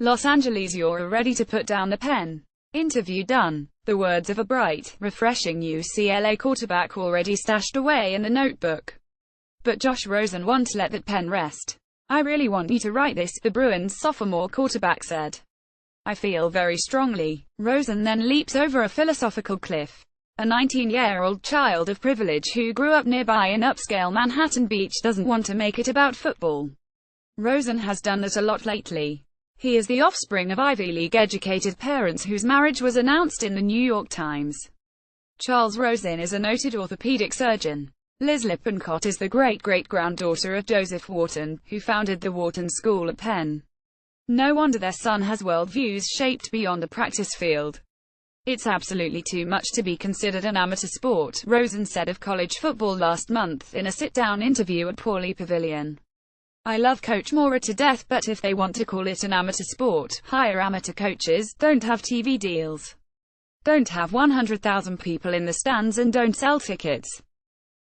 Los Angeles, you're ready to put down the pen. Interview done. The words of a bright, refreshing UCLA quarterback already stashed away in the notebook. But Josh Rosen won't let that pen rest. "I really want you to write this," the Bruins' sophomore quarterback said. "I feel very strongly." Rosen then leaps over a philosophical cliff. A 19-year-old child of privilege who grew up nearby in upscale Manhattan Beach doesn't want to make it about football. Rosen has done that a lot lately. He is the offspring of Ivy League-educated parents whose marriage was announced in the New York Times. Charles Rosen is a noted orthopedic surgeon. Liz Lippincott is the great-great-granddaughter of Joseph Wharton, who founded the Wharton School at Penn. No wonder their son has worldviews shaped beyond the practice field. "It's absolutely too much to be considered an amateur sport," Rosen said of college football last month in a sit-down interview at Pauley Pavilion. "I love Coach Mora to death, but if they want to call it an amateur sport, hire amateur coaches, don't have TV deals, don't have 100,000 people in the stands, and don't sell tickets."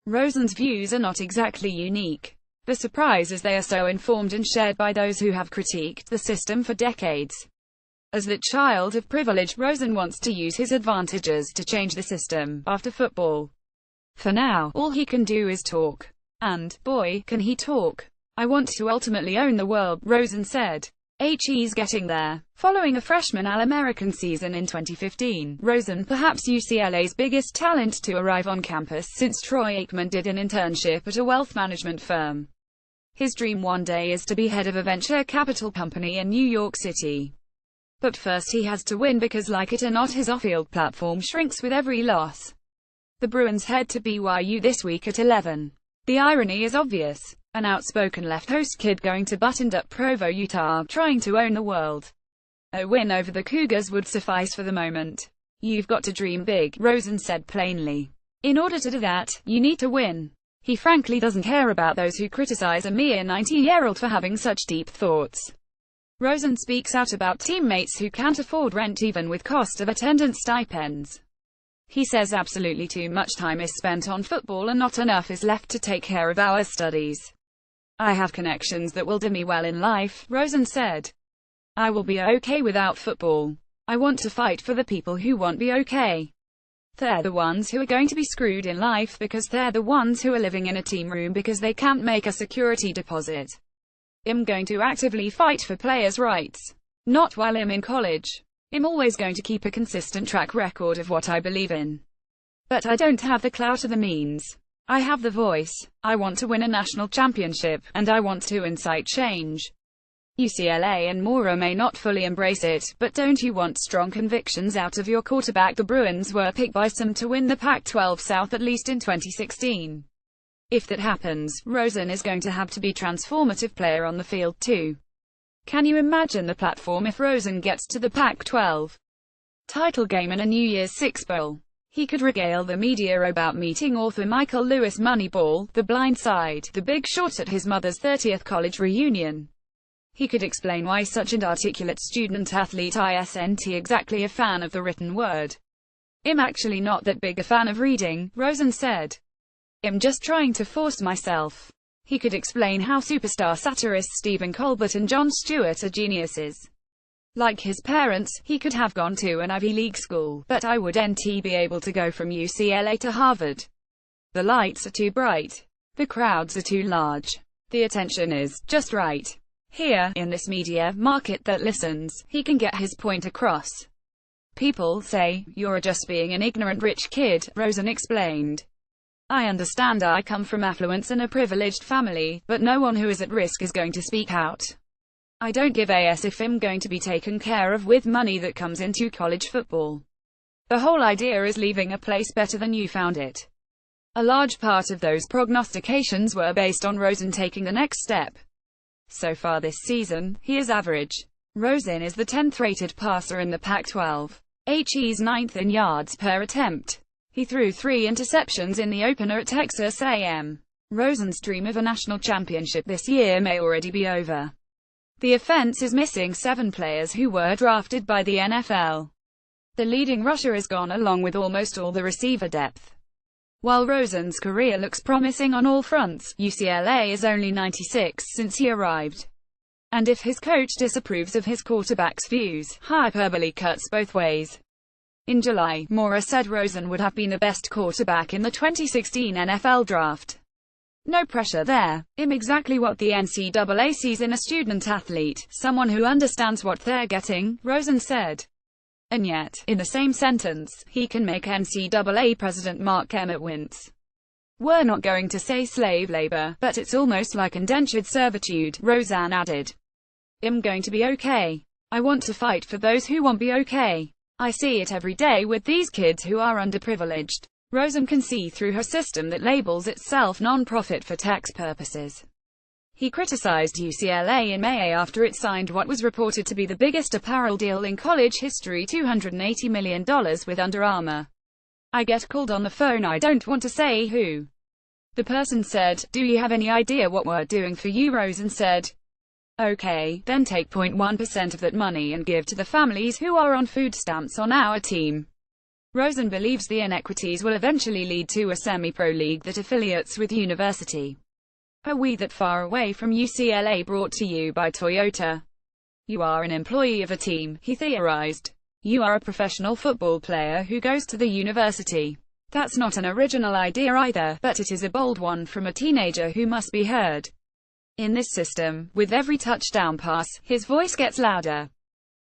Rosen's views are not exactly unique. The surprise is they are so informed and shared by those who have critiqued the system for decades. As the child of privilege, Rosen wants to use his advantages to change the system after football. For now, all he can do is talk. And, boy, can he talk. "I want to ultimately own the world," Rosen said. He's getting there. Following a freshman All-American season in 2015, Rosen, perhaps UCLA's biggest talent to arrive on campus since Troy Aikman did an internship at a wealth management firm. His dream one day is to be head of a venture capital company in New York City. But first he has to win, because like it or not his off-field platform shrinks with every loss. The Bruins head to BYU this week at 11. The irony is obvious. An outspoken left-host kid going to buttoned-up Provo, Utah, trying to own the world. A win over the Cougars would suffice for the moment. "You've got to dream big," Rosen said plainly. "In order to do that, you need to win." He frankly doesn't care about those who criticize a mere 19-year-old for having such deep thoughts. Rosen speaks out about teammates who can't afford rent even with cost of attendance stipends. He says absolutely too much time is spent on football and not enough is left to take care of our studies. "I have connections that will do me well in life," Rosen said. "I will be okay without football. I want to fight for the people who won't be okay. They're the ones who are going to be screwed in life because they're the ones who are living in a team room because they can't make a security deposit. I'm going to actively fight for players' rights. Not while I'm in college. I'm always going to keep a consistent track record of what I believe in. But I don't have the clout or the means. I have the voice. I want to win a national championship, and I want to incite change." UCLA and Mora may not fully embrace it, but don't you want strong convictions out of your quarterback? The Bruins were picked by some to win the Pac-12 South at least in 2016. If that happens, Rosen is going to have to be a transformative player on the field too. Can you imagine the platform if Rosen gets to the Pac-12 title game and a New Year's Six Bowl? He could regale the media about meeting author Michael Lewis Moneyball, The Blind Side, The Big Short at his mother's 30th college reunion. He could explain why such an articulate student-athlete isn't exactly a fan of the written word. "I'm actually not that big a fan of reading," Rosen said. "I'm just trying to force myself." He could explain how superstar satirists Stephen Colbert and Jon Stewart are geniuses. Like his parents, he could have gone to an Ivy League school, but I wouldn't be able to go from UCLA to Harvard. The lights are too bright. The crowds are too large. The attention is just right. Here, in this media market that listens, he can get his point across. People say, "You're just being an ignorant rich kid," Rosen explained. "I understand I come from affluence and a privileged family, but no one who is at risk is going to speak out. I don't give a s if I'm going to be taken care of with money that comes into college football. The whole idea is leaving a place better than you found it." A large part of those prognostications were based on Rosen taking the next step. So far this season, he is average. Rosen is the 10th rated passer in the Pac-12. He's 9th in yards per attempt. He threw 3 interceptions in the opener at Texas A&M. Rosen's dream of a national championship this year may already be over. The offense is missing 7 players who were drafted by the NFL. The leading rusher is gone along with almost all the receiver depth. While Rosen's career looks promising on all fronts, UCLA is only 96 since he arrived. And if his coach disapproves of his quarterback's views, hyperbole cuts both ways. In July, Mora said Rosen would have been the best quarterback in the 2016 NFL Draft. No pressure there. I'm exactly what the NCAA sees in a student athlete, someone who understands what they're getting, Rosen said. And yet, in the same sentence, he can make NCAA President Mark Emmert wince. We're not going to say slave labor, but it's almost like indentured servitude, Rosen added. I'm going to be okay. I want to fight for those who won't be okay. I see it every day with these kids who are underprivileged. Rosen can see through her system that labels itself non-profit for tax purposes. He criticized UCLA in May after it signed what was reported to be the biggest apparel deal in college history, $280 million with Under Armour. I get called on the phone, I don't want to say who. The person said, "Do you have any idea what we're doing for you?" Rosen said, "Okay, then take 0.1% of that money and give to the families who are on food stamps on our team." Rosen believes the inequities will eventually lead to a semi-pro league that affiliates with university. A We That Far Away from UCLA brought to you by Toyota. You are an employee of a team, he theorized. You are a professional football player who goes to the university. That's not an original idea either, but it is a bold one from a teenager who must be heard. In this system, with every touchdown pass, his voice gets louder.